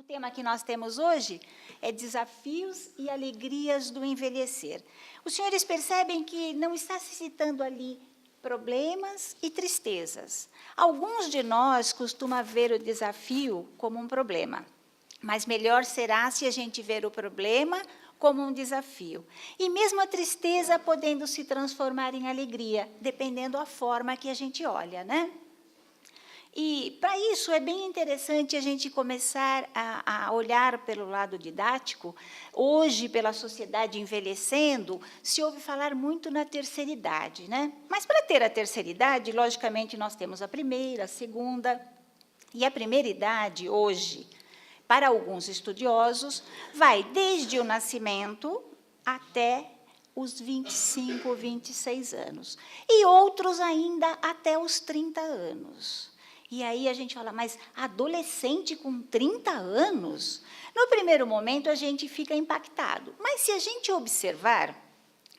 tema que nós temos hoje é desafios e alegrias do envelhecer. Os senhores percebem que não está se citando ali problemas e tristezas. Alguns de nós costumam ver o desafio como um problema, mas melhor será se a gente ver o problema como um desafio. E mesmo a tristeza podendo se transformar em alegria, dependendo da forma que a gente olha, né? E, para isso, é bem interessante a gente começar a olhar pelo lado didático. Hoje, pela sociedade envelhecendo, se ouve falar muito na terceira idade, né? Mas, para ter a terceira idade, logicamente, nós temos a primeira, a segunda. E a primeira idade, hoje, para alguns estudiosos, vai desde o nascimento até os 25, 26 anos. E outros ainda até os 30 anos. E aí a gente fala, mas adolescente com 30 anos? No primeiro momento, a gente fica impactado. Mas, se a gente observar,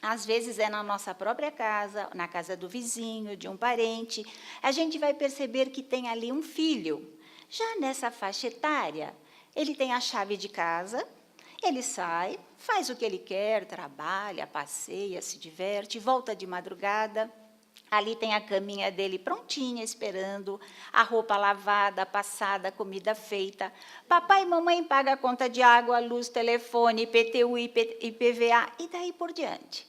às vezes é na nossa própria casa, na casa do vizinho, de um parente, a gente vai perceber que tem ali um filho. Já nessa faixa etária, ele tem a chave de casa, ele sai, faz o que ele quer, trabalha, passeia, se diverte, volta de madrugada. Ali tem a caminha dele prontinha, esperando, a roupa lavada, passada, a comida feita. Papai e mamãe pagam a conta de água, luz, telefone, IPTU, IPVA, e daí por diante.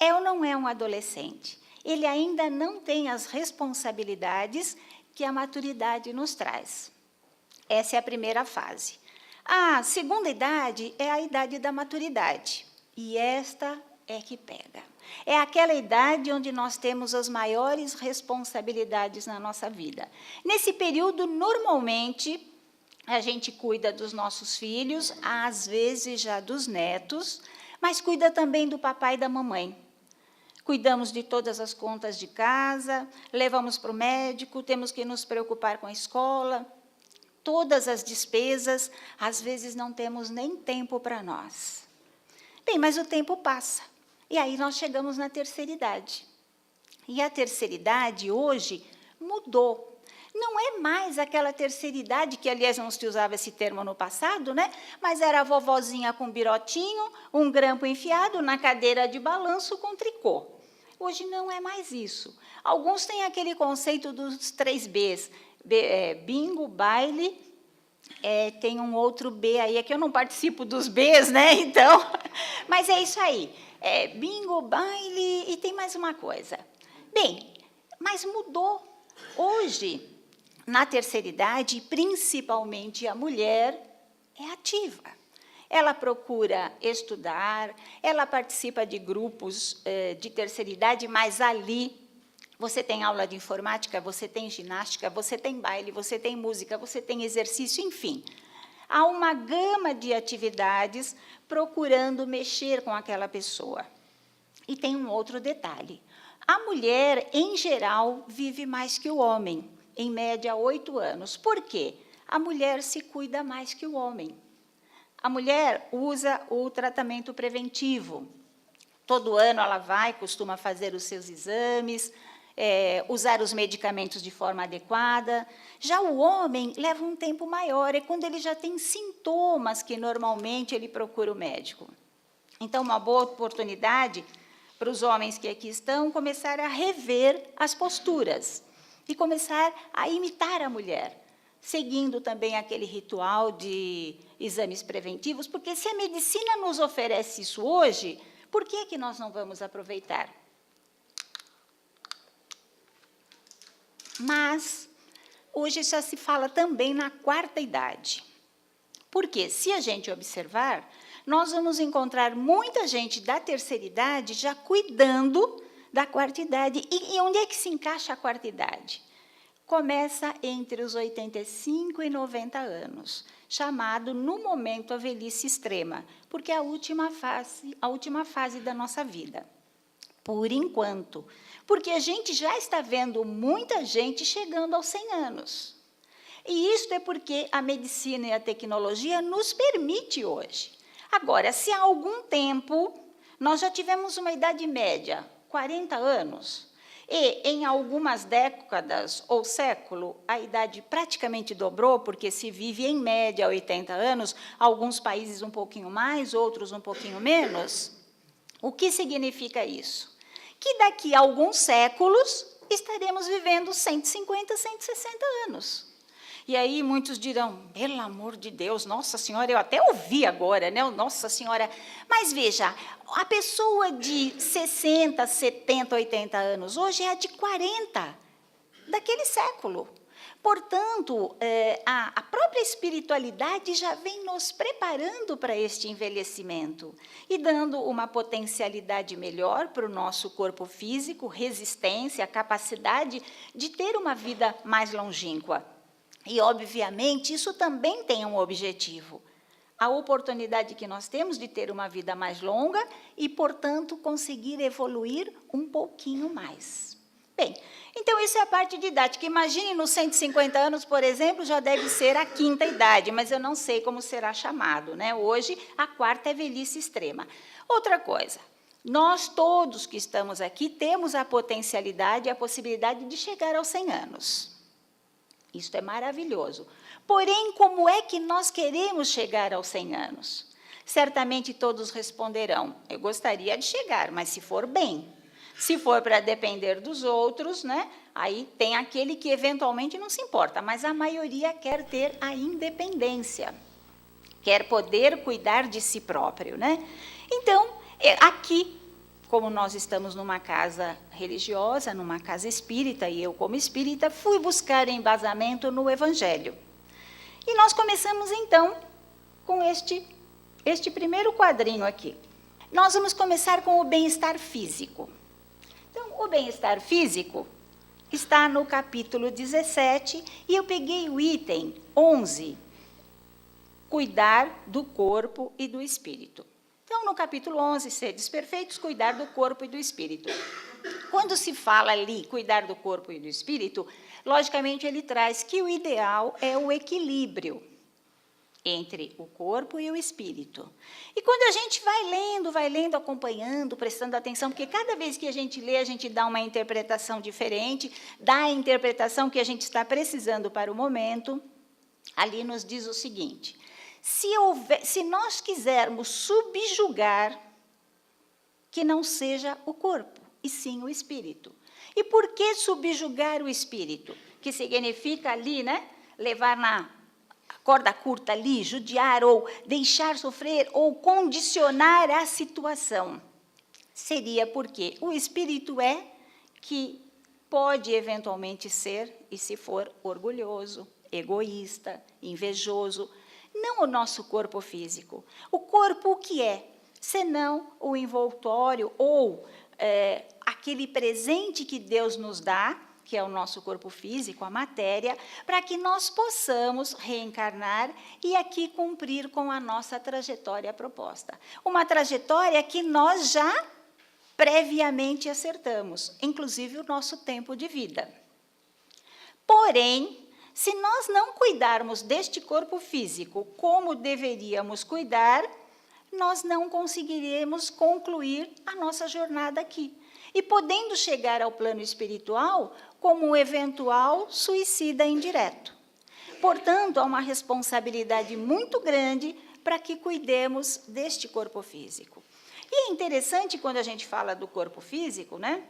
É ou não é um adolescente? Ele ainda não tem as responsabilidades que a maturidade nos traz. Essa é a primeira fase. A segunda idade é a idade da maturidade, e esta é que pega. É aquela idade onde nós temos as maiores responsabilidades na nossa vida. Nesse período, normalmente, a gente cuida dos nossos filhos, às vezes já dos netos, mas cuida também do papai e da mamãe. Cuidamos de todas as contas de casa, levamos para o médico, temos que nos preocupar com a escola, todas as despesas, às vezes não temos nem tempo para nós. Bem, mas o tempo passa. E aí nós chegamos na terceira idade. E a terceira idade, hoje, mudou. Não é mais aquela terceira idade, que, aliás, não se usava esse termo no passado, né? Mas era a vovozinha com birotinho, um grampo enfiado na cadeira de balanço com tricô. Hoje não é mais isso. Alguns têm aquele conceito dos 3 Bs, bingo, baile, tem um outro B aí, é que eu não participo dos Bs, né? Então, mas é isso aí. Bingo, baile e tem mais uma coisa. Bem, mas mudou. Hoje, na terceira idade, principalmente a mulher é ativa. Ela procura estudar, ela participa de grupos de terceira idade, mas ali você tem aula de informática, você tem ginástica, você tem baile, você tem música, você tem exercício, enfim. Há uma gama de atividades procurando mexer com aquela pessoa. E tem um outro detalhe. A mulher, em geral, vive mais que o homem, em média 8 anos. Por quê? A mulher se cuida mais que o homem. A mulher usa o tratamento preventivo. Todo ano ela costuma fazer os seus exames, usar os medicamentos de forma adequada. Já o homem leva um tempo maior, é quando ele já tem sintomas que, normalmente, ele procura o médico. Então, uma boa oportunidade para os homens que aqui estão começar a rever as posturas e começar a imitar a mulher, seguindo também aquele ritual de exames preventivos, porque se a medicina nos oferece isso hoje, por que nós não vamos aproveitar? Mas, hoje já se fala também na quarta idade. Porque, se a gente observar, nós vamos encontrar muita gente da terceira idade já cuidando da quarta idade. E onde é que se encaixa a quarta idade? Começa entre os 85 e 90 anos, chamado, no momento, a velhice extrema, porque é a última fase da nossa vida. Por enquanto, porque a gente já está vendo muita gente chegando aos 100 anos. E isto é porque a medicina e a tecnologia nos permite hoje. Agora, se há algum tempo nós já tivemos uma idade média, 40 anos, E, em algumas décadas ou século, a idade praticamente dobrou, porque se vive, em média, 80 anos, alguns países um pouquinho mais, outros um pouquinho menos. O que significa isso? Que daqui a alguns séculos estaremos vivendo 150, 160 anos. E aí muitos dirão, pelo amor de Deus, Nossa Senhora, eu até ouvi agora, né? Nossa Senhora. Mas veja, a pessoa de 60, 70, 80 anos, hoje é a de 40, daquele século. Portanto, a própria espiritualidade já vem nos preparando para este envelhecimento e dando uma potencialidade melhor para o nosso corpo físico, resistência, capacidade de ter uma vida mais longínqua. E, obviamente, isso também tem um objetivo, a oportunidade que nós temos de ter uma vida mais longa e, portanto, conseguir evoluir um pouquinho mais. Bem, então isso é a parte didática. Imagine, nos 150 anos, por exemplo, já deve ser a 5ª idade, mas eu não sei como será chamado, né? Hoje, a 4ª é velhice extrema. Outra coisa, nós todos que estamos aqui temos a potencialidade e a possibilidade de chegar aos 100 anos. Isso é maravilhoso. Porém, como é que nós queremos chegar aos 100 anos? Certamente todos responderão, eu gostaria de chegar, mas se for bem. Se for para depender dos outros, né, aí tem aquele que eventualmente não se importa, mas a maioria quer ter a independência, quer poder cuidar de si próprio, né? Então, aqui, como nós estamos numa casa religiosa, numa casa espírita, e eu, como espírita, fui buscar embasamento no Evangelho. E nós começamos, então, com este primeiro quadrinho aqui. Nós vamos começar com o bem-estar físico. Então, o bem-estar físico está no capítulo 17, e eu peguei o item 11, cuidar do corpo e do espírito. Então, no capítulo 11, sedes perfeitos, cuidar do corpo e do espírito. Quando se fala ali, cuidar do corpo e do espírito, logicamente ele traz que o ideal é o equilíbrio entre o corpo e o espírito. E quando a gente vai lendo, acompanhando, prestando atenção, porque cada vez que a gente lê, a gente dá uma interpretação diferente, dá a interpretação que a gente está precisando para o momento, ali nos diz o seguinte: se nós quisermos subjugar, que não seja o corpo, e sim o espírito. E por que subjugar o espírito? Que significa ali, né, levar na corda curta ali, judiar, ou deixar sofrer, ou condicionar a situação. Seria porque o espírito é que pode eventualmente ser, e se for orgulhoso, egoísta, invejoso, não o nosso corpo físico. O corpo o que é? Senão o envoltório ou aquele presente que Deus nos dá, que é o nosso corpo físico, a matéria, para que nós possamos reencarnar e aqui cumprir com a nossa trajetória proposta. Uma trajetória que nós já previamente acertamos, inclusive o nosso tempo de vida. Porém, se nós não cuidarmos deste corpo físico como deveríamos cuidar, nós não conseguiremos concluir a nossa jornada aqui. E podendo chegar ao plano espiritual como um eventual suicida indireto. Portanto, há uma responsabilidade muito grande para que cuidemos deste corpo físico. E é interessante quando a gente fala do corpo físico, né?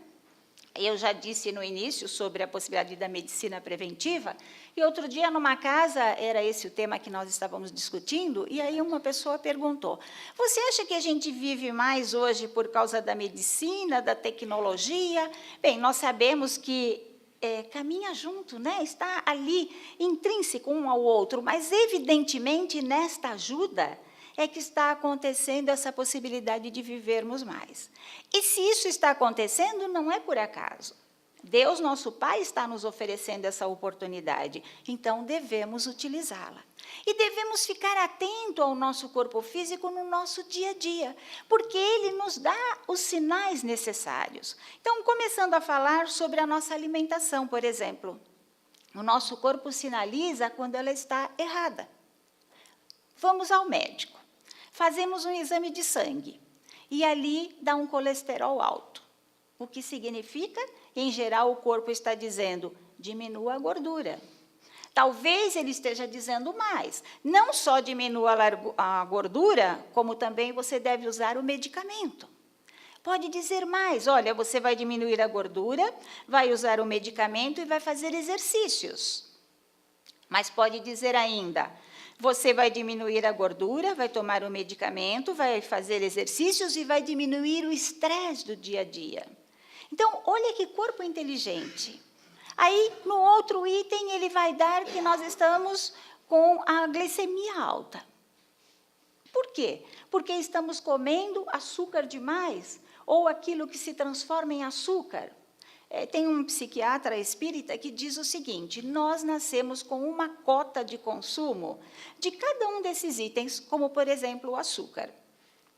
Eu já disse no início sobre a possibilidade da medicina preventiva, e outro dia, numa casa, era esse o tema que nós estávamos discutindo, e aí uma pessoa perguntou: você acha que a gente vive mais hoje por causa da medicina, da tecnologia? Bem, nós sabemos que caminha junto, né? Está ali, intrínseco um ao outro, mas, evidentemente, nesta ajuda é que está acontecendo essa possibilidade de vivermos mais. E se isso está acontecendo, não é por acaso. Deus, nosso Pai, está nos oferecendo essa oportunidade, então devemos utilizá-la. E devemos ficar atento ao nosso corpo físico no nosso dia a dia, porque ele nos dá os sinais necessários. Então, começando a falar sobre a nossa alimentação, por exemplo. O nosso corpo sinaliza quando ela está errada. Vamos ao médico. Fazemos um exame de sangue e ali dá um colesterol alto. O que significa, em geral, o corpo está dizendo, diminua a gordura. Talvez ele esteja dizendo mais, não só diminua a gordura, como também você deve usar o medicamento. Pode dizer mais, olha, você vai diminuir a gordura, vai usar o medicamento e vai fazer exercícios. Mas pode dizer ainda, você vai diminuir a gordura, vai tomar o medicamento, vai fazer exercícios e vai diminuir o estresse do dia a dia. Então, olha que corpo inteligente. Aí, no outro item, ele vai dar que nós estamos com a glicemia alta. Por quê? Porque estamos comendo açúcar demais, ou aquilo que se transforma em açúcar. Tem um psiquiatra espírita que diz o seguinte, nós nascemos com uma cota de consumo de cada um desses itens, como, por exemplo, o açúcar.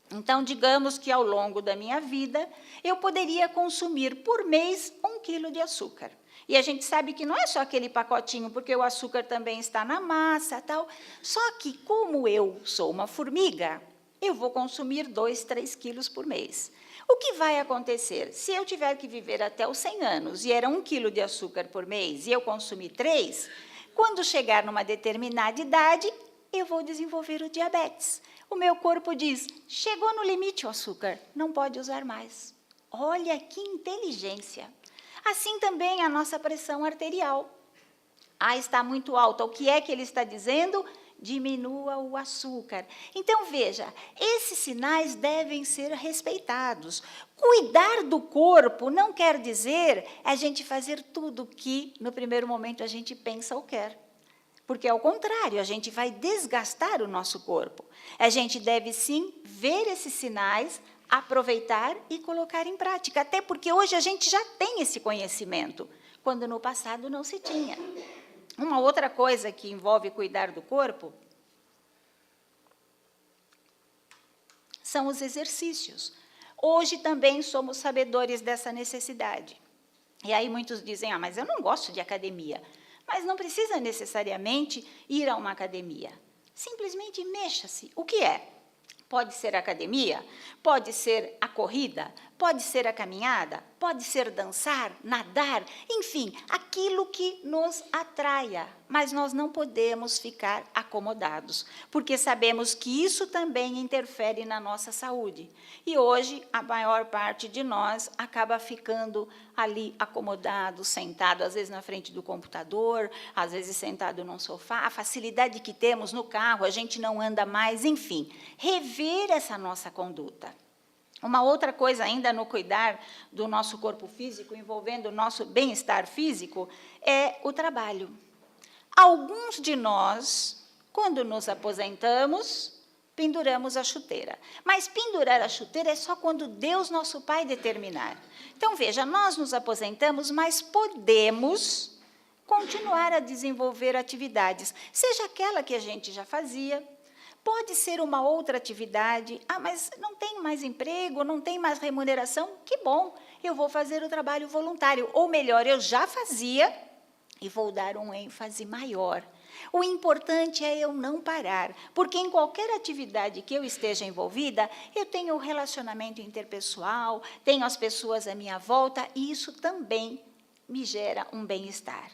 Então, digamos que ao longo da minha vida, eu poderia consumir por mês 1 quilo de açúcar. E a gente sabe que não é só aquele pacotinho, porque o açúcar também está na massa, tal. Só que, como eu sou uma formiga, eu vou consumir 2, 3 quilos por mês. O que vai acontecer? Se eu tiver que viver até os 100 anos, e era 1 quilo de açúcar por mês, e eu consumir 3, quando chegar numa determinada idade, eu vou desenvolver o diabetes. O meu corpo diz, chegou no limite o açúcar, não pode usar mais. Olha que inteligência. Assim também a nossa pressão arterial. Está muito alta. O que é que ele está dizendo? Diminua o açúcar. Então, veja, esses sinais devem ser respeitados. Cuidar do corpo não quer dizer a gente fazer tudo o que, no primeiro momento, a gente pensa ou quer. Porque, ao contrário, a gente vai desgastar o nosso corpo. A gente deve, sim, ver esses sinais, aproveitar e colocar em prática. Até porque hoje a gente já tem esse conhecimento, quando no passado não se tinha. Uma outra coisa que envolve cuidar do corpo são os exercícios. Hoje também somos sabedores dessa necessidade. E aí muitos dizem, mas eu não gosto de academia. Mas não precisa necessariamente ir a uma academia. Simplesmente mexa-se. O que é? Pode ser a academia, pode ser a corrida, pode ser a caminhada, pode ser dançar, nadar, enfim, aquilo que nos atraia. Mas nós não podemos ficar acomodados, porque sabemos que isso também interfere na nossa saúde. E hoje, a maior parte de nós acaba ficando ali acomodado, sentado, às vezes na frente do computador, às vezes sentado num sofá. A facilidade que temos no carro, a gente não anda mais, enfim. Rever essa nossa conduta. Uma outra coisa ainda no cuidar do nosso corpo físico, envolvendo o nosso bem-estar físico, é o trabalho. Alguns de nós, quando nos aposentamos, penduramos a chuteira. Mas pendurar a chuteira é só quando Deus, nosso Pai, determinar. Então, veja, nós nos aposentamos, mas podemos continuar a desenvolver atividades, seja aquela que a gente já fazia, pode ser uma outra atividade, mas não tem mais emprego, não tem mais remuneração, que bom, eu vou fazer o trabalho voluntário, ou melhor, eu já fazia e vou dar um ênfase maior. O importante é eu não parar, porque em qualquer atividade que eu esteja envolvida, eu tenho o relacionamento interpessoal, tenho as pessoas à minha volta, e isso também me gera um bem-estar.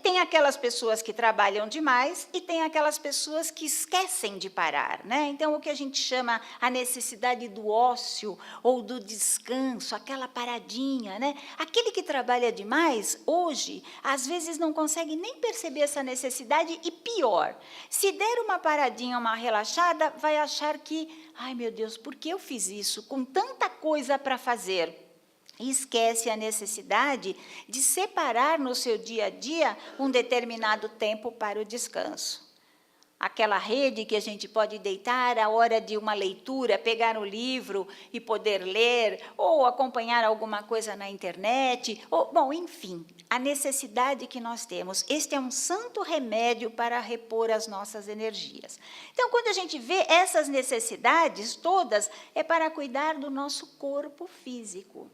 Tem aquelas pessoas que trabalham demais e tem aquelas pessoas que esquecem de parar, né? Então, o que a gente chama a necessidade do ócio ou do descanso, aquela paradinha, né? Aquele que trabalha demais, hoje, às vezes não consegue nem perceber essa necessidade e pior, se der uma paradinha, uma relaxada, vai achar que, ai meu Deus, por que eu fiz isso com tanta coisa para fazer? E esquece a necessidade de separar no seu dia a dia um determinado tempo para o descanso. Aquela rede que a gente pode deitar à hora de uma leitura, pegar um livro e poder ler, ou acompanhar alguma coisa na internet, bom, enfim, a necessidade que nós temos. Este é um santo remédio para repor as nossas energias. Então, quando a gente vê essas necessidades todas, é para cuidar do nosso corpo físico.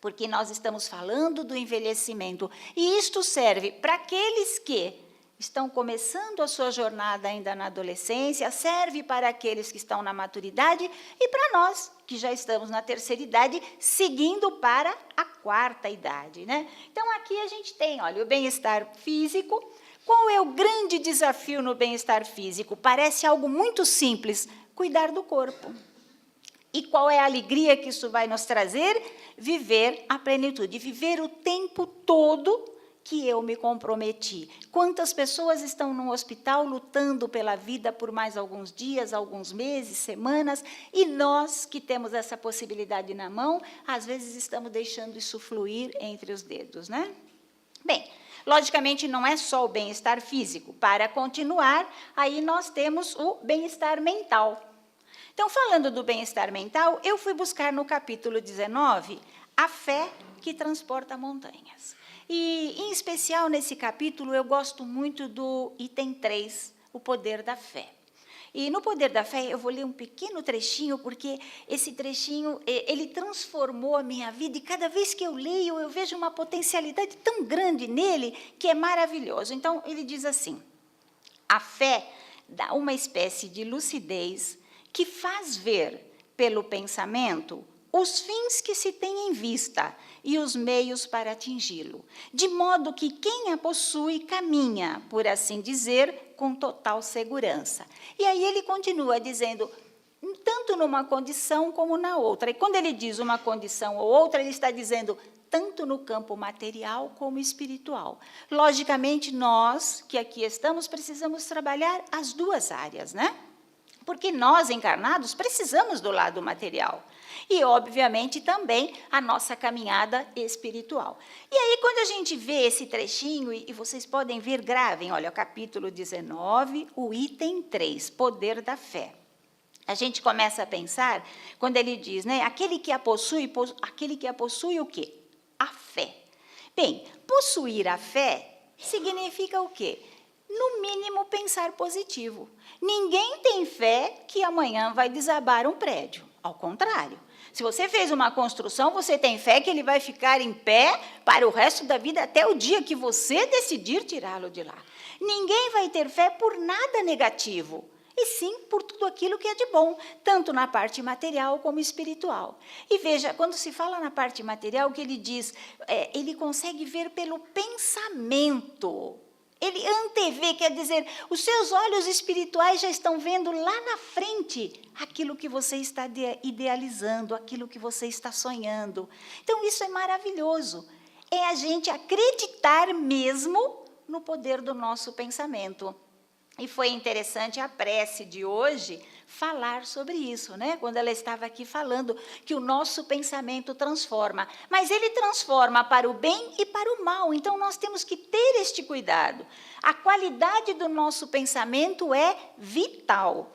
Porque nós estamos falando do envelhecimento. E isto serve para aqueles que estão começando a sua jornada ainda na adolescência, serve para aqueles que estão na maturidade e para nós, que já estamos na terceira idade, seguindo para a quarta idade, né? Então, aqui a gente tem, olha, o bem-estar físico. Qual é o grande desafio no bem-estar físico? Parece algo muito simples, cuidar do corpo. E qual é a alegria que isso vai nos trazer? Viver a plenitude, viver o tempo todo que eu me comprometi. Quantas pessoas estão no hospital lutando pela vida por mais alguns dias, alguns meses, semanas, e nós que temos essa possibilidade na mão, às vezes estamos deixando isso fluir entre os dedos, né? Bem, logicamente não é só o bem-estar físico. Para continuar, aí nós temos o bem-estar mental. Então, falando do bem-estar mental, eu fui buscar no capítulo 19 a fé que transporta montanhas. E, em especial, nesse capítulo, eu gosto muito do item 3, o poder da fé. E no poder da fé, eu vou ler um pequeno trechinho, porque esse trechinho, ele transformou a minha vida, e cada vez que eu leio, eu vejo uma potencialidade tão grande nele, que é maravilhoso. Então, ele diz assim: a fé dá uma espécie de lucidez que faz ver pelo pensamento os fins que se tem em vista e os meios para atingi-lo, de modo que quem a possui caminha, por assim dizer, com total segurança. E aí ele continua dizendo, tanto numa condição como na outra. E quando ele diz uma condição ou outra, ele está dizendo tanto no campo material como espiritual. Logicamente, nós que aqui estamos precisamos trabalhar as duas áreas, né? Porque nós, encarnados, precisamos do lado material. E, obviamente, também a nossa caminhada espiritual. E aí, quando a gente vê esse trechinho, e vocês podem ver, gravem, olha, o capítulo 19, o item 3, poder da fé. A gente começa a pensar, quando ele diz, né, aquele que a possui o quê? A fé. Bem, possuir a fé significa o quê? No mínimo, pensar positivo. Ninguém tem fé que amanhã vai desabar um prédio. Ao contrário. Se você fez uma construção, você tem fé que ele vai ficar em pé para o resto da vida, até o dia que você decidir tirá-lo de lá. Ninguém vai ter fé por nada negativo, e sim por tudo aquilo que é de bom, tanto na parte material como espiritual. E veja, quando se fala na parte material, o que ele diz, ele consegue ver pelo pensamento. Ele antevê, quer dizer, os seus olhos espirituais já estão vendo lá na frente aquilo que você está idealizando, aquilo que você está sonhando. Então, isso é maravilhoso. É a gente acreditar mesmo no poder do nosso pensamento. E foi interessante a prece de hoje falar sobre isso, né? Quando ela estava aqui falando que o nosso pensamento transforma. Mas ele transforma para o bem e para o mal. Então, nós temos que ter este cuidado. A qualidade do nosso pensamento é vital.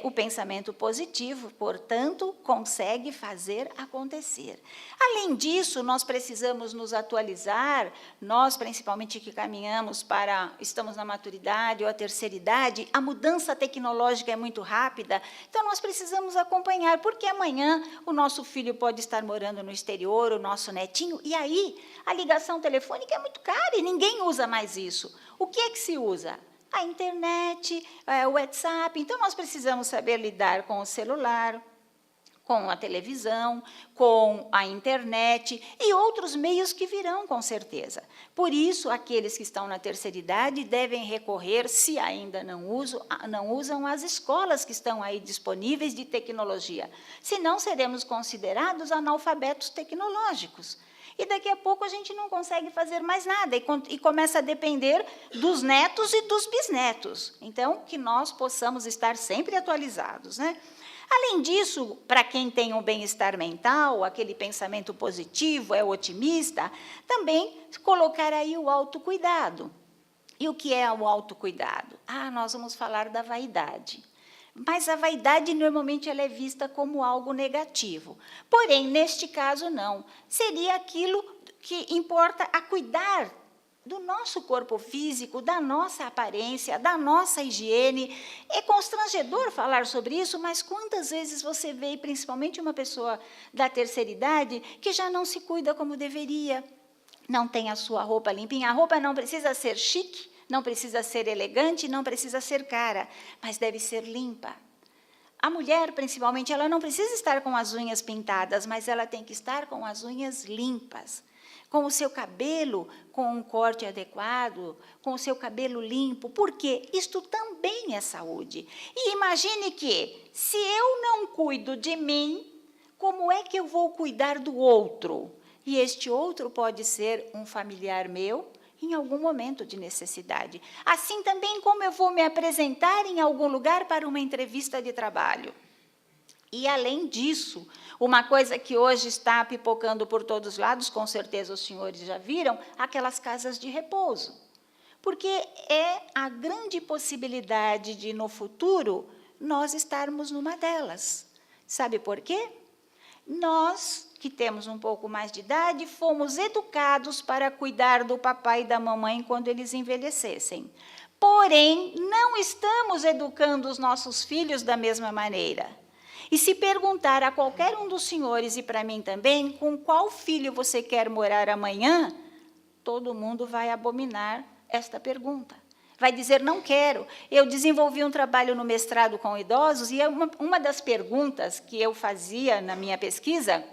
O pensamento positivo, portanto, consegue fazer acontecer. Além disso, nós precisamos nos atualizar, nós, principalmente que estamos na maturidade ou a terceira idade, a mudança tecnológica é muito rápida, então nós precisamos acompanhar, porque amanhã o nosso filho pode estar morando no exterior, o nosso netinho, e aí a ligação telefônica é muito cara e ninguém usa mais isso. O que é que se usa? A internet, o WhatsApp. Então, nós precisamos saber lidar com o celular, com a televisão, com a internet e outros meios que virão, com certeza. Por isso, aqueles que estão na terceira idade devem recorrer, se ainda não usam as escolas que estão aí disponíveis de tecnologia. Senão, seremos considerados analfabetos tecnológicos. E daqui a pouco a gente não consegue fazer mais nada e começa a depender dos netos e dos bisnetos. Então, que nós possamos estar sempre atualizados, né? Além disso, para quem tem um bem-estar mental, aquele pensamento positivo, é otimista, também colocar aí o autocuidado. E o que é o autocuidado? Nós vamos falar da vaidade. Mas a vaidade, normalmente, ela é vista como algo negativo. Porém, neste caso, não. Seria aquilo que importa a cuidar do nosso corpo físico, da nossa aparência, da nossa higiene. É constrangedor falar sobre isso, mas quantas vezes você vê, principalmente uma pessoa da terceira idade, que já não se cuida como deveria, não tem a sua roupa limpinha. A roupa não precisa ser chique, não precisa ser elegante, não precisa ser cara, mas deve ser limpa. A mulher, principalmente, ela não precisa estar com as unhas pintadas, mas ela tem que estar com as unhas limpas, com o seu cabelo com um corte adequado, com o seu cabelo limpo, porque isto também é saúde. E imagine que, se eu não cuido de mim, como é que eu vou cuidar do outro? E este outro pode ser um familiar meu, em algum momento de necessidade. Assim também como eu vou me apresentar em algum lugar para uma entrevista de trabalho. E, além disso, uma coisa que hoje está pipocando por todos os lados, com certeza os senhores já viram, aquelas casas de repouso. Porque é a grande possibilidade de, no futuro, nós estarmos numa delas. Sabe por quê? Nós, que temos um pouco mais de idade, fomos educados para cuidar do papai e da mamãe quando eles envelhecessem. Porém, não estamos educando os nossos filhos da mesma maneira. E se perguntar a qualquer um dos senhores, e para mim também, com qual filho você quer morar amanhã, todo mundo vai abominar esta pergunta. Vai dizer, não quero. Eu desenvolvi um trabalho no mestrado com idosos, e uma das perguntas que eu fazia na minha pesquisa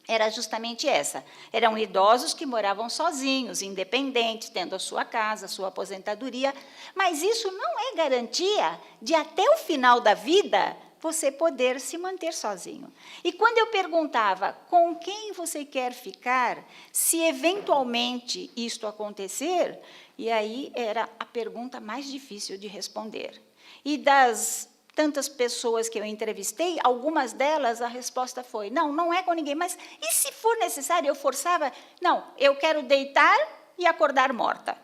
era justamente essa. Eram idosos que moravam sozinhos, independentes, tendo a sua casa, a sua aposentadoria, mas isso não é garantia de, até o final da vida, você poder se manter sozinho. E quando eu perguntava com quem você quer ficar, se eventualmente isto acontecer, e aí era a pergunta mais difícil de responder. E das tantas pessoas que eu entrevistei, algumas delas a resposta foi, não, não é com ninguém, mas e se for necessário, eu forçava, não, eu quero deitar e acordar morta.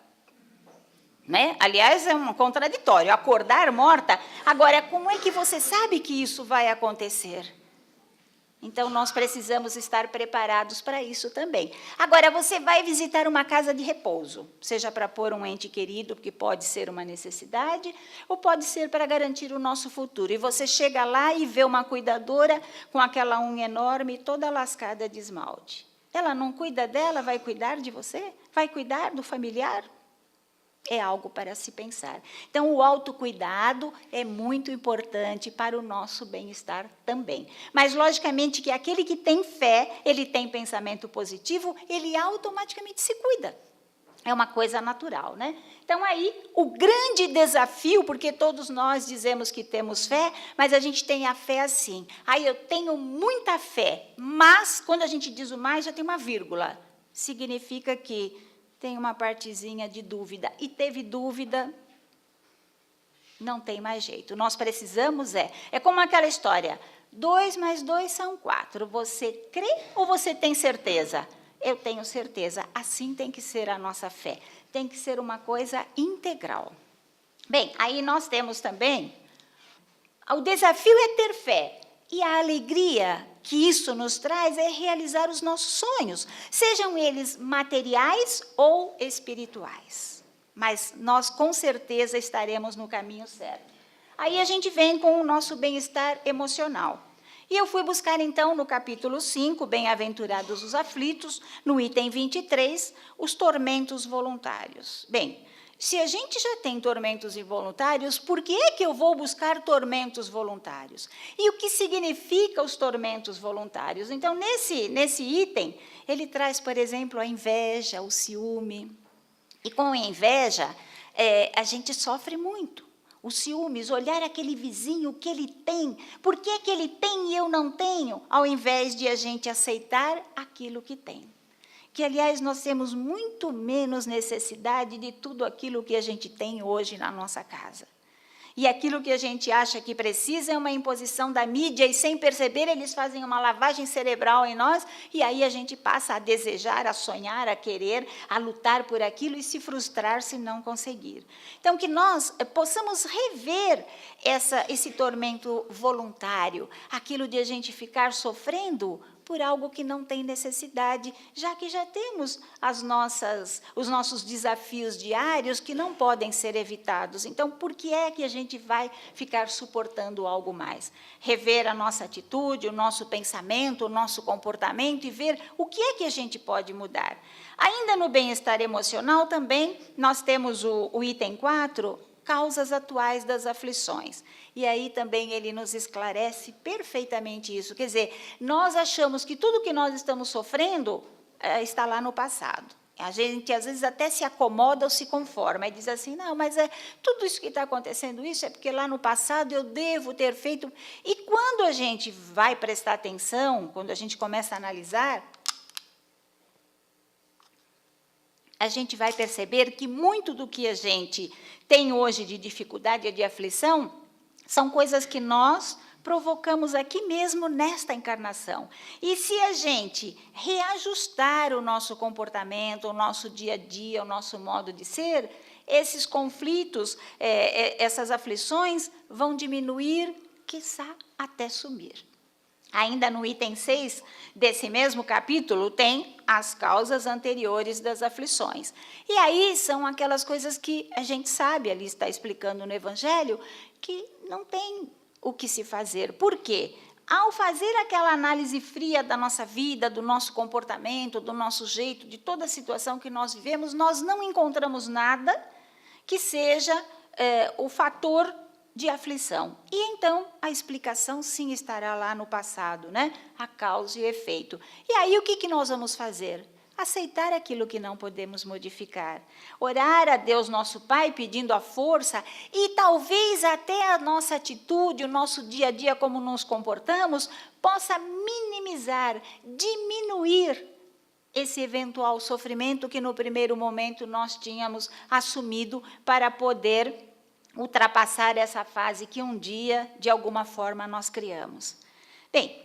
Né? Aliás, é um contraditório, acordar morta. Agora, como é que você sabe que isso vai acontecer? Então, nós precisamos estar preparados para isso também. Agora, você vai visitar uma casa de repouso, seja para pôr um ente querido, que pode ser uma necessidade, ou pode ser para garantir o nosso futuro. E você chega lá e vê uma cuidadora com aquela unha enorme, toda lascada de esmalte. Ela não cuida dela, vai cuidar de você? Vai cuidar do familiar? É algo para se pensar. Então, o autocuidado é muito importante para o nosso bem-estar também. Mas, logicamente, que aquele que tem fé, ele tem pensamento positivo, ele automaticamente se cuida. É uma coisa natural, né? Então, aí, o grande desafio, porque todos nós dizemos que temos fé, mas a gente tem a fé assim. Aí, eu tenho muita fé, mas, quando a gente diz o mais, já tem uma vírgula. Significa que tem uma partezinha de dúvida, e teve dúvida, não tem mais jeito. Nós precisamos, é como aquela história, 2 mais 2 são 4, você crê ou você tem certeza? Eu tenho certeza, assim tem que ser a nossa fé, tem que ser uma coisa integral. Bem, aí nós temos também, o desafio é ter fé, e a alegria que isso nos traz é realizar os nossos sonhos, sejam eles materiais ou espirituais. Mas nós, com certeza, estaremos no caminho certo. Aí a gente vem com o nosso bem-estar emocional. E eu fui buscar, então, no capítulo 5, Bem-aventurados os aflitos, no item 23, os tormentos voluntários. Bem, se a gente já tem tormentos involuntários, por que é que eu vou buscar tormentos voluntários? E o que significa os tormentos voluntários? Então, nesse item, ele traz, por exemplo, a inveja, o ciúme. E com a inveja, a gente sofre muito. Os ciúmes, olhar aquele vizinho, o que ele tem, por que que ele tem e eu não tenho, ao invés de a gente aceitar aquilo que tem. Que, aliás, nós temos muito menos necessidade de tudo aquilo que a gente tem hoje na nossa casa. E aquilo que a gente acha que precisa é uma imposição da mídia, e, sem perceber, eles fazem uma lavagem cerebral em nós, e aí a gente passa a desejar, a sonhar, a querer, a lutar por aquilo e se frustrar se não conseguir. Então, que nós possamos rever esse tormento voluntário, aquilo de a gente ficar sofrendo por algo que não tem necessidade, já que já temos os nossos desafios diários que não podem ser evitados. Então, por que é que a gente vai ficar suportando algo mais? Rever a nossa atitude, o nosso pensamento, o nosso comportamento e ver o que é que a gente pode mudar. Ainda no bem-estar emocional também, nós temos o item 4, causas atuais das aflições. E aí também ele nos esclarece perfeitamente isso. Quer dizer, nós achamos que tudo que nós estamos sofrendo está lá no passado. A gente, às vezes, até se acomoda ou se conforma e diz assim, não, mas tudo isso que está acontecendo, isso é porque lá no passado eu devo ter feito. E quando a gente vai prestar atenção, quando a gente começa a analisar, a gente vai perceber que muito do que a gente tem hoje de dificuldade e de aflição são coisas que nós provocamos aqui mesmo nesta encarnação. E se a gente reajustar o nosso comportamento, o nosso dia a dia, o nosso modo de ser, esses conflitos, essas aflições vão diminuir, quiçá até sumir. Ainda no item 6 desse mesmo capítulo, tem as causas anteriores das aflições. E aí são aquelas coisas que a gente sabe, ali está explicando no Evangelho, que não tem o que se fazer. Por quê? Ao fazer aquela análise fria da nossa vida, do nosso comportamento, do nosso jeito, de toda a situação que nós vivemos, nós não encontramos nada que seja o fator de aflição. E então a explicação sim estará lá no passado, né? A causa e o efeito. E aí o que nós vamos fazer? Aceitar aquilo que não podemos modificar. Orar a Deus nosso Pai pedindo a força e talvez até a nossa atitude, o nosso dia a dia, como nos comportamos, possa minimizar, diminuir esse eventual sofrimento que no primeiro momento nós tínhamos assumido para poder ultrapassar essa fase que um dia, de alguma forma, nós criamos. Bem,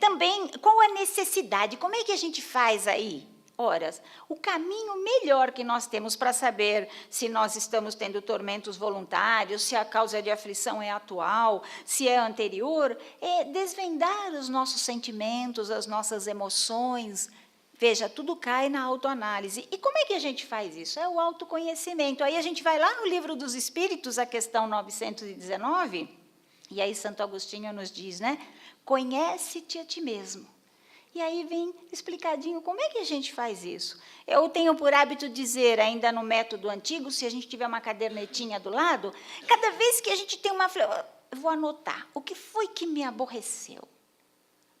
também, qual a necessidade? Como é que a gente faz aí? Ora, o caminho melhor que nós temos para saber se nós estamos tendo tormentos voluntários, se a causa de aflição é atual, se é anterior, é desvendar os nossos sentimentos, as nossas emoções. Veja, tudo cai na autoanálise. E como é que a gente faz isso? É o autoconhecimento. Aí a gente vai lá no Livro dos Espíritos, a questão 919, e aí Santo Agostinho nos diz, né? Conhece-te a ti mesmo. E aí vem explicadinho como é que a gente faz isso. Eu tenho por hábito dizer, ainda no método antigo, se a gente tiver uma cadernetinha do lado, cada vez que a gente tem uma... Eu vou anotar, o que foi que me aborreceu?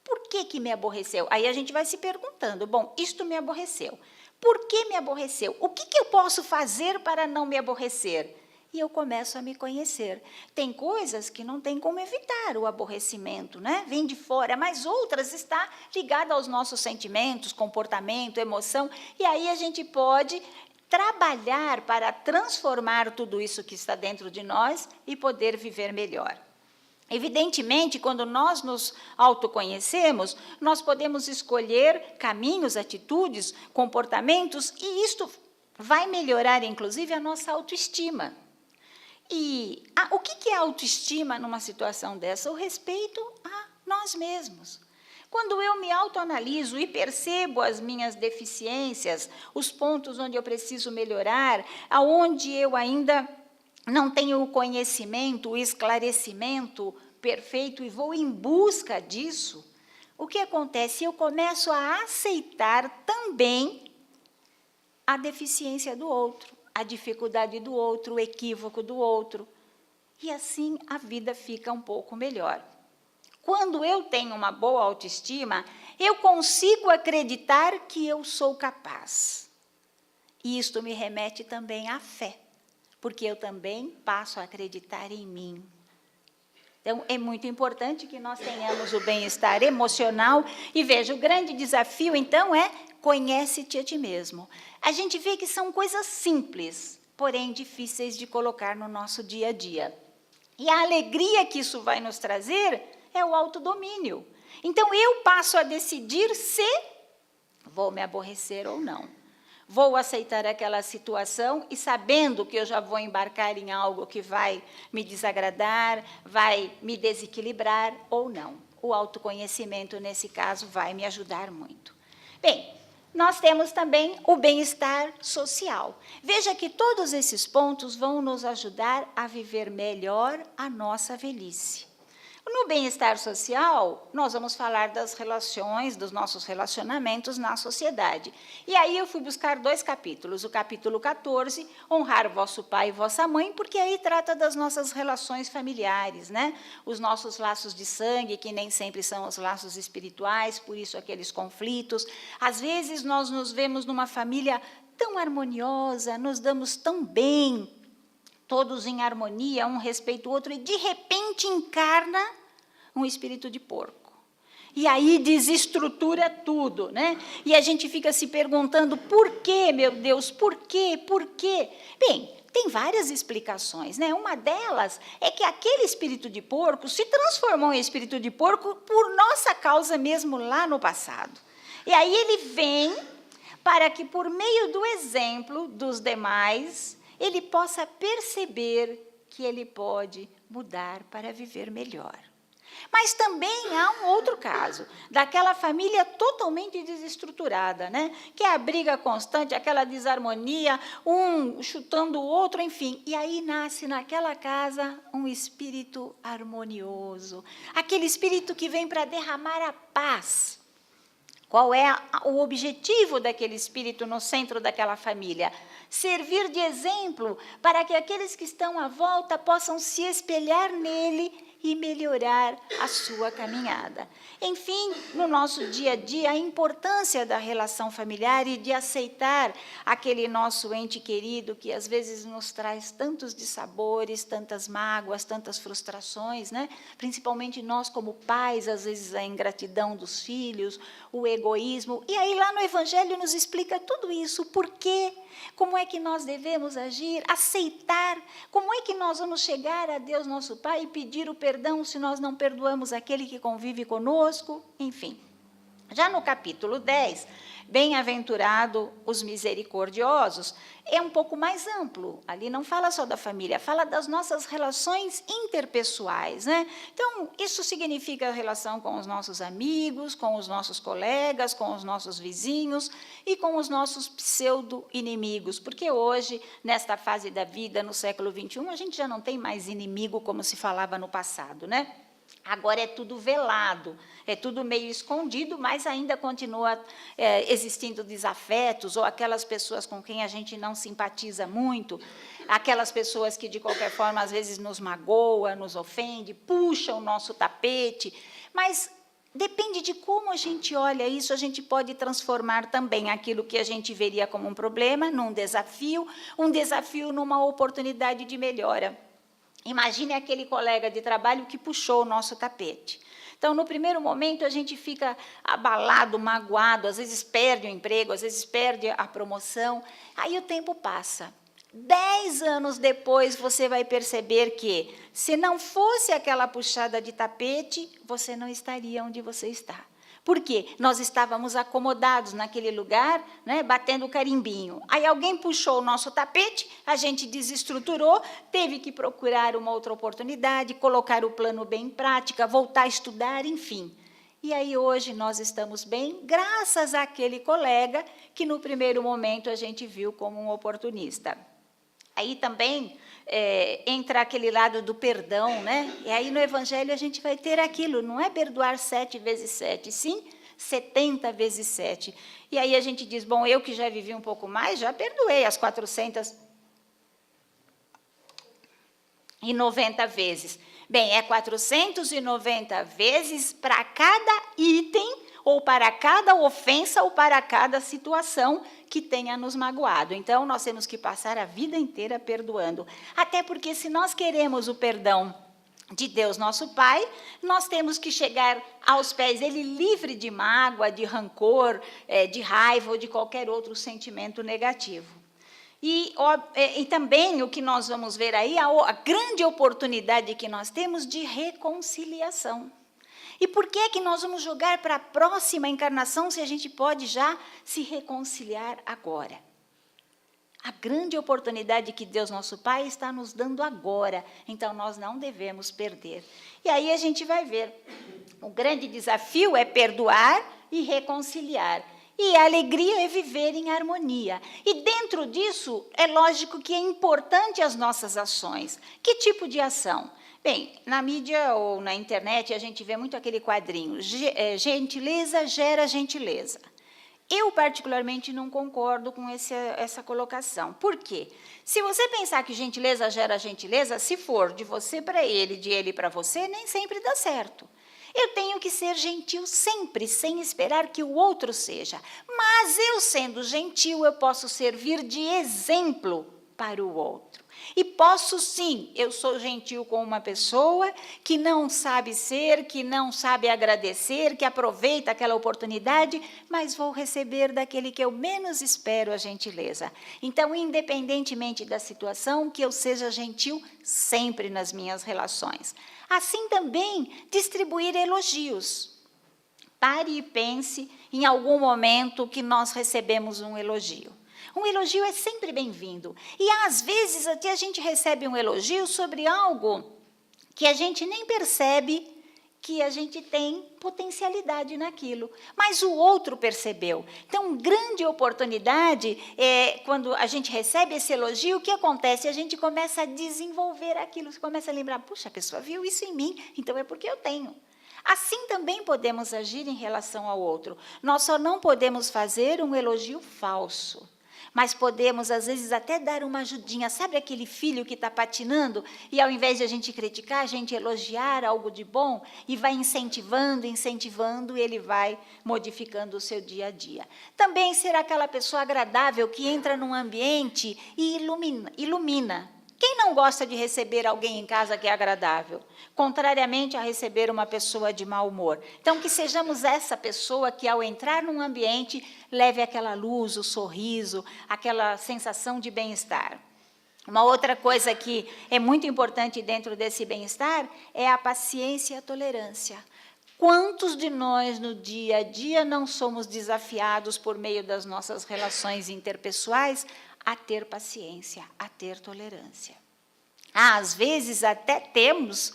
Por que me aborreceu? Aí a gente vai se perguntando, bom, isto me aborreceu. Por que me aborreceu? O que eu posso fazer para não me aborrecer? E eu começo a me conhecer. Tem coisas que não tem como evitar o aborrecimento, né? Vem de fora, mas outras está ligada aos nossos sentimentos, comportamento, emoção, e aí a gente pode trabalhar para transformar tudo isso que está dentro de nós e poder viver melhor. Evidentemente, quando nós nos autoconhecemos, nós podemos escolher caminhos, atitudes, comportamentos, e isto vai melhorar, inclusive, a nossa autoestima. E o que é autoestima numa situação dessa? O respeito a nós mesmos. Quando eu me autoanaliso e percebo as minhas deficiências, os pontos onde eu preciso melhorar, aonde eu ainda não tenho o conhecimento, o esclarecimento perfeito e vou em busca disso, o que acontece? Eu começo a aceitar também a deficiência do outro, a dificuldade do outro, o equívoco do outro. E assim a vida fica um pouco melhor. Quando eu tenho uma boa autoestima, eu consigo acreditar que eu sou capaz. E isto me remete também à fé, porque eu também passo a acreditar em mim. Então, é muito importante que nós tenhamos o bem-estar emocional. E veja, o grande desafio, então, é conhece-te a ti mesmo. A gente vê que são coisas simples, porém difíceis de colocar no nosso dia a dia. E a alegria que isso vai nos trazer é o autodomínio. Então, eu passo a decidir se vou me aborrecer ou não. Vou aceitar aquela situação e sabendo que eu já vou embarcar em algo que vai me desagradar, vai me desequilibrar ou não. o autoconhecimento, nesse caso, vai me ajudar muito. Bem, nós temos também o bem-estar social. Veja que todos esses pontos vão nos ajudar a viver melhor a nossa velhice. No bem-estar social, nós vamos falar das relações, dos nossos relacionamentos na sociedade. E aí eu fui buscar 2 capítulos. O capítulo 14, honrar vosso pai e vossa mãe, porque aí trata das nossas relações familiares, né? Os nossos laços de sangue, que nem sempre são os laços espirituais, por isso aqueles conflitos. Às vezes nós nos vemos numa família tão harmoniosa, nos damos tão bem, todos em harmonia, um respeita o outro, e de repente encarna um espírito de porco. E aí desestrutura tudo, né? E a gente fica se perguntando, por quê, meu Deus, por quê, por quê? Bem, tem várias explicações, né? Uma delas é que aquele espírito de porco se transformou em espírito de porco por nossa causa mesmo lá no passado. E aí ele vem para que, por meio do exemplo dos demais, ele possa perceber que ele pode mudar para viver melhor. Mas também há um outro caso, daquela família totalmente desestruturada, né? Que é a briga constante, aquela desarmonia, um chutando o outro, enfim. E aí nasce naquela casa um espírito harmonioso, aquele espírito que vem para derramar a paz. Qual é o objetivo daquele espírito no centro daquela família? Servir de exemplo para que aqueles que estão à volta possam se espelhar nele e melhorar a sua caminhada. Enfim, no nosso dia a dia, a importância da relação familiar e de aceitar aquele nosso ente querido que às vezes nos traz tantos dissabores, tantas mágoas, tantas frustrações, né? Principalmente nós como pais, às vezes a ingratidão dos filhos, o egoísmo. E aí lá no Evangelho nos explica tudo isso, por quê? Como é que nós devemos agir, aceitar, como é que nós vamos chegar a Deus nosso Pai e pedir o perdão se nós não perdoamos aquele que convive conosco, enfim. Já no capítulo 10, bem-aventurado os misericordiosos, é um pouco mais amplo. Ali não fala só da família, fala das nossas relações interpessoais, né? Então, isso significa a relação com os nossos amigos, com os nossos colegas, com os nossos vizinhos e com os nossos pseudo-inimigos, porque hoje, nesta fase da vida, no século XXI, a gente já não tem mais inimigo como se falava no passado, né? Agora é tudo velado, é tudo meio escondido, mas ainda continua existindo desafetos, ou aquelas pessoas com quem a gente não simpatiza muito, aquelas pessoas que, de qualquer forma, às vezes nos magoa, nos ofende, puxam o nosso tapete, mas depende de como a gente olha isso, a gente pode transformar também aquilo que a gente veria como um problema num desafio, um desafio numa oportunidade de melhora. Imagine aquele colega de trabalho que puxou o nosso tapete. Então, no primeiro momento, a gente fica abalado, magoado, às vezes perde o emprego, às vezes perde a promoção. Aí o tempo passa. 10 anos depois, você vai perceber que, se não fosse aquela puxada de tapete, você não estaria onde você está. Por quê? Nós estávamos acomodados naquele lugar, né, batendo o carimbinho. Aí alguém puxou o nosso tapete, a gente desestruturou, teve que procurar uma outra oportunidade, colocar o plano bem em prática, voltar a estudar, enfim. E aí hoje nós estamos bem, graças àquele colega que no primeiro momento a gente viu como um oportunista. Aí também entra aquele lado do perdão, né? E aí no Evangelho a gente vai ter aquilo, não é perdoar 7 vezes 7, sim 70 vezes 7. E aí a gente diz, bom, eu que já vivi um pouco mais, já perdoei as 490 vezes. Bem, é 490 vezes para cada item, ou para cada ofensa, ou para cada situação que tenha nos magoado. Então, nós temos que passar a vida inteira perdoando. Até porque, se nós queremos o perdão de Deus, nosso Pai, nós temos que chegar aos pés dele livre de mágoa, de rancor, de raiva ou de qualquer outro sentimento negativo. E também o que nós vamos ver aí, a grande oportunidade que nós temos de reconciliação. E por que é que nós vamos jogar para a próxima encarnação se a gente pode já se reconciliar agora? A grande oportunidade que Deus, nosso Pai, está nos dando agora. Então, nós não devemos perder. E aí a gente vai ver. O grande desafio é perdoar e reconciliar. E a alegria é viver em harmonia. E dentro disso, é lógico que é importante as nossas ações. Que tipo de ação? Bem, na mídia ou na internet, a gente vê muito aquele quadrinho, gentileza gera gentileza. Eu, particularmente, não concordo com essa colocação. Por quê? Se você pensar que gentileza gera gentileza, se for de você para ele, de ele para você, nem sempre dá certo. Eu tenho que ser gentil sempre, sem esperar que o outro seja. Mas eu, sendo gentil, eu posso servir de exemplo para o outro. E posso sim, eu sou gentil com uma pessoa que não sabe ser, que não sabe agradecer, que aproveita aquela oportunidade, mas vou receber daquele que eu menos espero a gentileza. Então, independentemente da situação, que eu seja gentil sempre nas minhas relações. Assim também, distribuir elogios. Pare e pense em algum momento que nós recebemos um elogio. Um elogio é sempre bem-vindo. E, às vezes, até a gente recebe um elogio sobre algo que a gente nem percebe que a gente tem potencialidade naquilo. Mas o outro percebeu. Então, grande oportunidade é quando a gente recebe esse elogio, o que acontece? A gente começa a desenvolver aquilo. Você começa a lembrar, puxa, a pessoa viu isso em mim, então é porque eu tenho. Assim também podemos agir em relação ao outro. Nós só não podemos fazer um elogio falso. Mas podemos, às vezes, até dar uma ajudinha. Sabe aquele filho que está patinando? E, ao invés de a gente criticar, a gente elogiar algo de bom e vai incentivando, incentivando, e ele vai modificando o seu dia a dia. Também ser aquela pessoa agradável que entra num ambiente e ilumina. Quem não gosta de receber alguém em casa que é agradável? Contrariamente a receber uma pessoa de mau humor. Então, que sejamos essa pessoa que, ao entrar num ambiente, leve aquela luz, o sorriso, aquela sensação de bem-estar. Uma outra coisa que é muito importante dentro desse bem-estar é a paciência e a tolerância. Quantos de nós, no dia a dia, não somos desafiados, por meio das nossas relações interpessoais, a ter paciência, a ter tolerância? Às vezes, até temos,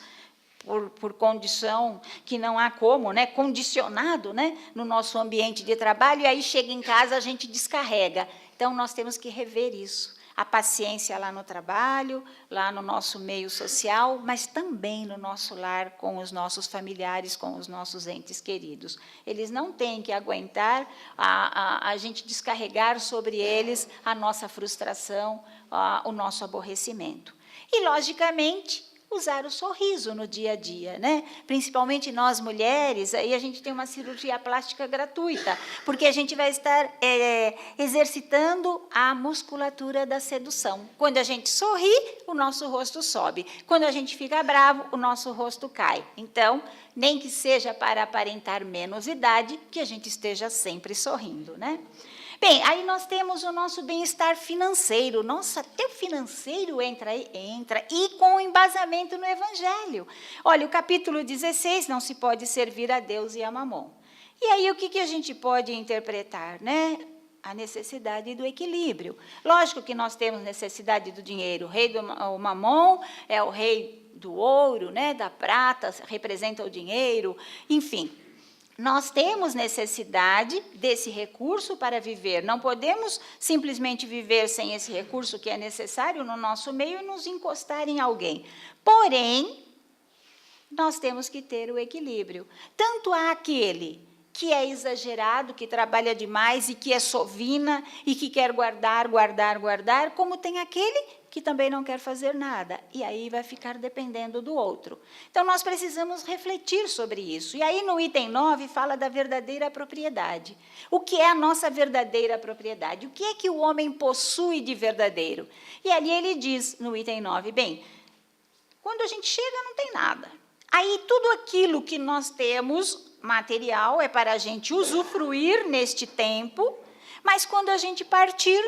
por condição que não há como, né, condicionado, né, no nosso ambiente de trabalho, e aí chega em casa, a gente descarrega. Então, nós temos que rever isso. A paciência lá no trabalho, lá no nosso meio social, mas também no nosso lar, com os nossos familiares, com os nossos entes queridos. Eles não têm que aguentar a gente descarregar sobre eles a nossa frustração, o nosso aborrecimento. E, logicamente, usar o sorriso no dia a dia, né? Principalmente nós mulheres, aí a gente tem uma cirurgia plástica gratuita, porque a gente vai estar exercitando a musculatura da sedução. Quando a gente sorri, o nosso rosto sobe. Quando a gente fica bravo, o nosso rosto cai. Então, nem que seja para aparentar menos idade, que a gente esteja sempre sorrindo, né? Bem, aí nós temos o nosso bem-estar financeiro. Nossa, até o financeiro entra, e com o embasamento no Evangelho. Olha, o capítulo 16, não se pode servir a Deus e a Mamon. E aí, o que a gente pode interpretar, né? A necessidade do equilíbrio. Lógico que nós temos necessidade do dinheiro. O rei do Mamon é o rei do ouro, né? Da prata, representa o dinheiro, enfim. Nós temos necessidade desse recurso para viver. Não podemos simplesmente viver sem esse recurso que é necessário no nosso meio e nos encostar em alguém. Porém, nós temos que ter o equilíbrio. Tanto há aquele que é exagerado, que trabalha demais e que é sovina e que quer guardar, como tem aquele que também não quer fazer nada, e aí vai ficar dependendo do outro. Então, nós precisamos refletir sobre isso. E aí, no item 9, fala da verdadeira propriedade. O que é a nossa verdadeira propriedade? O que é que o homem possui de verdadeiro? E ali ele diz, no item 9, bem, quando a gente chega, não tem nada. Aí, tudo aquilo que nós temos, material, é para a gente usufruir neste tempo, mas quando a gente partir,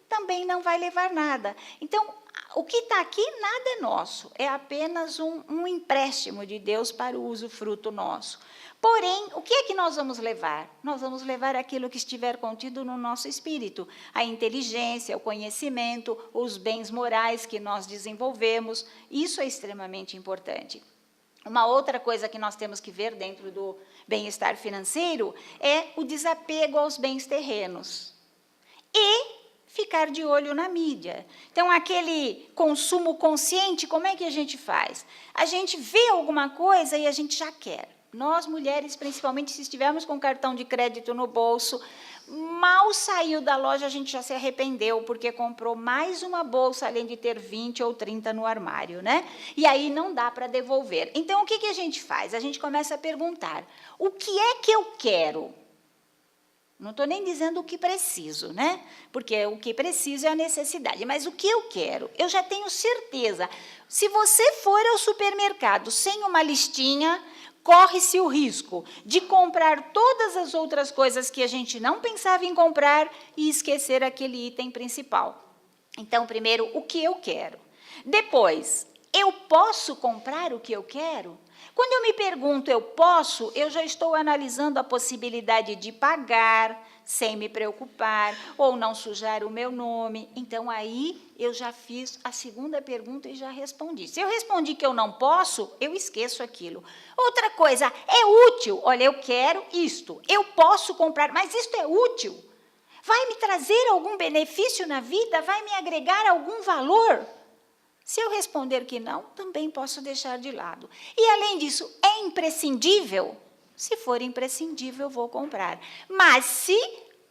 também não vai levar nada. Então, O que está aqui nada é nosso, é apenas um empréstimo de Deus para o usufruto nosso. Porém, o que é que nós vamos levar? Nós vamos levar aquilo que estiver contido no nosso espírito, a inteligência, o conhecimento, os bens morais que nós desenvolvemos. Isso é extremamente importante. Uma outra coisa que nós temos que ver dentro do bem-estar financeiro é o desapego aos bens terrenos. E ficar de olho na mídia. Então, aquele consumo consciente, como é que a gente faz? A gente vê alguma coisa e a gente já quer. Nós, mulheres, principalmente, se estivermos com cartão de crédito no bolso, mal saiu da loja, a gente já se arrependeu, porque comprou mais uma bolsa, além de ter 20 ou 30 no armário, né? E aí não dá para devolver. Então, o que a gente faz? A gente começa a perguntar, o que é que eu quero? Não estou nem dizendo o que preciso, né? Porque o que preciso é a necessidade. Mas o que eu quero? Eu já tenho certeza. Se você for ao supermercado sem uma listinha, corre-se o risco de comprar todas as outras coisas que a gente não pensava em comprar e esquecer aquele item principal. Então, primeiro, o que eu quero. Depois, eu posso comprar o que eu quero? Quando eu me pergunto, eu posso, eu já estou analisando a possibilidade de pagar, sem me preocupar, ou não sujar o meu nome. Então, aí, eu já fiz a segunda pergunta e já respondi. Se eu respondi que eu não posso, eu esqueço aquilo. Outra coisa, é útil. Olha, eu quero isto, eu posso comprar, mas isto é útil? Vai me trazer algum benefício na vida? Vai me agregar algum valor? Se eu responder que não, também posso deixar de lado. E, além disso, é imprescindível? Se for imprescindível, eu vou comprar. Mas, se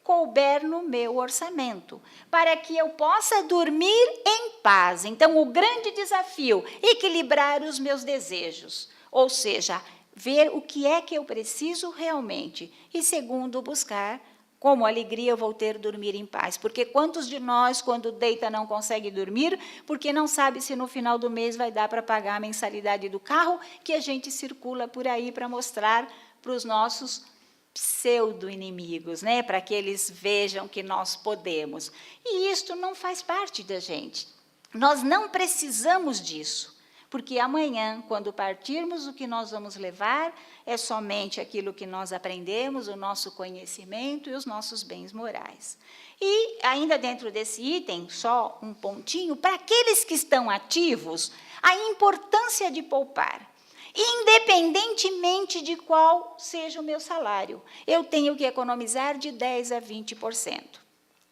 couber no meu orçamento, para que eu possa dormir em paz. Então, o grande desafio, equilibrar os meus desejos. Ou seja, ver o que é que eu preciso realmente. E, segundo, buscar como alegria eu vou ter dormir em paz. Porque quantos de nós, quando deita, não consegue dormir, porque não sabe se no final do mês vai dar para pagar a mensalidade do carro, que a gente circula por aí para mostrar para os nossos pseudo-inimigos, né? Para que eles vejam que nós podemos. E isto não faz parte da gente. Nós não precisamos disso. Porque amanhã, quando partirmos, o que nós vamos levar é somente aquilo que nós aprendemos, o nosso conhecimento e os nossos bens morais. E, ainda dentro desse item, só um pontinho, para aqueles que estão ativos, a importância de poupar. Independentemente de qual seja o meu salário, eu tenho que economizar de 10% a 20%.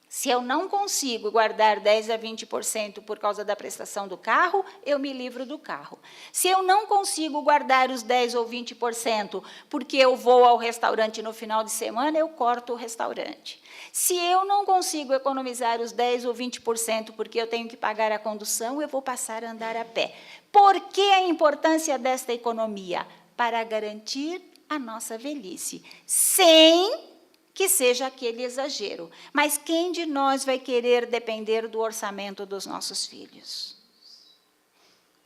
Se eu não consigo guardar 10% a 20% por causa da prestação do carro, eu me livro do carro. Se eu não consigo guardar os 10% ou 20% porque eu vou ao restaurante no final de semana, eu corto o restaurante. Se eu não consigo economizar os 10% ou 20% porque eu tenho que pagar a condução, eu vou passar a andar a pé. Por que a importância desta economia? Para garantir a nossa velhice, sem que seja aquele exagero. Mas quem de nós vai querer depender do orçamento dos nossos filhos?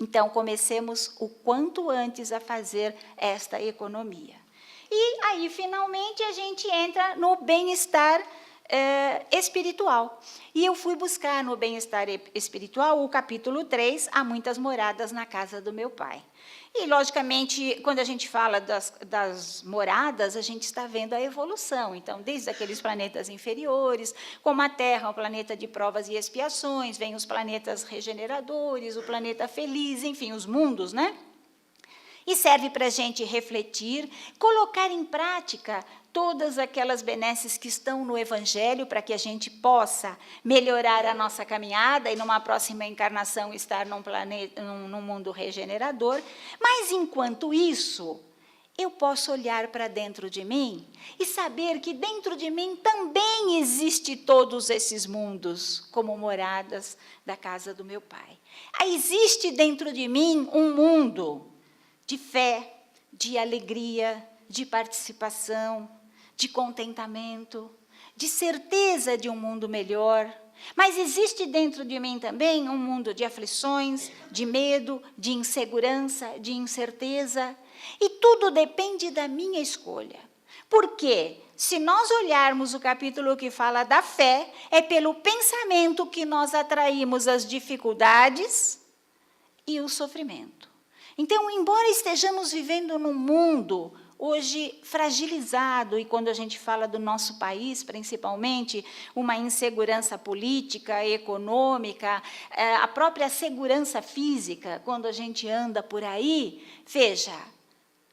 Então, comecemos o quanto antes a fazer esta economia. E aí, finalmente, a gente entra no bem-estar espiritual. E eu fui buscar no bem-estar espiritual o capítulo 3, Há Muitas Moradas na Casa do Meu Pai. E, logicamente, quando a gente fala das moradas, a gente está vendo a evolução. Então, desde aqueles planetas inferiores, como a Terra, o planeta de provas e expiações, vem os planetas regeneradores, o planeta feliz, enfim, os mundos, né? E serve para a gente refletir, colocar em prática todas aquelas benesses que estão no Evangelho, para que a gente possa melhorar a nossa caminhada e, numa próxima encarnação, estar num mundo regenerador. Mas, enquanto isso, eu posso olhar para dentro de mim e saber que dentro de mim também existe todos esses mundos, como moradas da casa do meu Pai. Existe dentro de mim um mundo de fé, de alegria, de participação, de contentamento, de certeza de um mundo melhor. Mas existe dentro de mim também um mundo de aflições, de medo, de insegurança, de incerteza. E tudo depende da minha escolha. Porque, se nós olharmos o capítulo que fala da fé, é pelo pensamento que nós atraímos as dificuldades e o sofrimento. Então, embora estejamos vivendo num mundo hoje fragilizado, e quando a gente fala do nosso país, principalmente, uma insegurança política, econômica, a própria segurança física, quando a gente anda por aí, veja,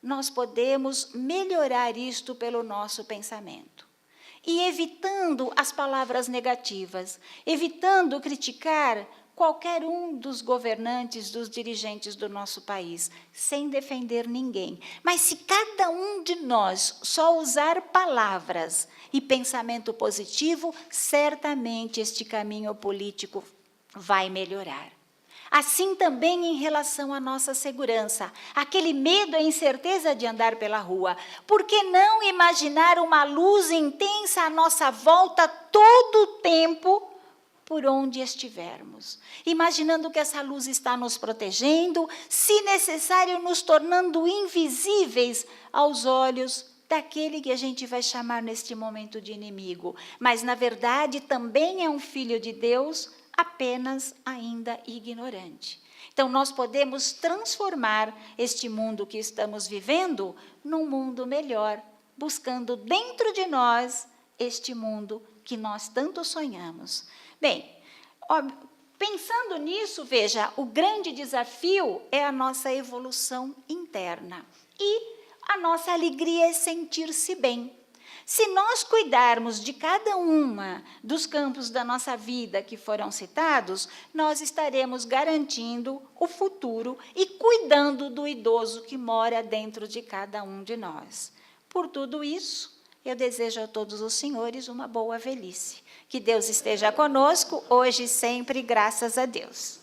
nós podemos melhorar isto pelo nosso pensamento. E evitando as palavras negativas, evitando criticar qualquer um dos governantes, dos dirigentes do nosso país, sem defender ninguém. Mas se cada um de nós só usar palavras e pensamento positivo, certamente este caminho político vai melhorar. Assim também em relação à nossa segurança, aquele medo e incerteza de andar pela rua. Por que não imaginar uma luz intensa à nossa volta todo o tempo, por onde estivermos, imaginando que essa luz está nos protegendo, se necessário, nos tornando invisíveis aos olhos daquele que a gente vai chamar neste momento de inimigo, mas, na verdade, também é um filho de Deus, apenas ainda ignorante. Então, nós podemos transformar este mundo que estamos vivendo num mundo melhor, buscando dentro de nós este mundo que nós tanto sonhamos. Bem, pensando nisso, veja, o grande desafio é a nossa evolução interna. E a nossa alegria é sentir-se bem. Se nós cuidarmos de cada uma dos campos da nossa vida que foram citados, nós estaremos garantindo o futuro e cuidando do idoso que mora dentro de cada um de nós. Por tudo isso, eu desejo a todos os senhores uma boa velhice. Que Deus esteja conosco, hoje e sempre, graças a Deus.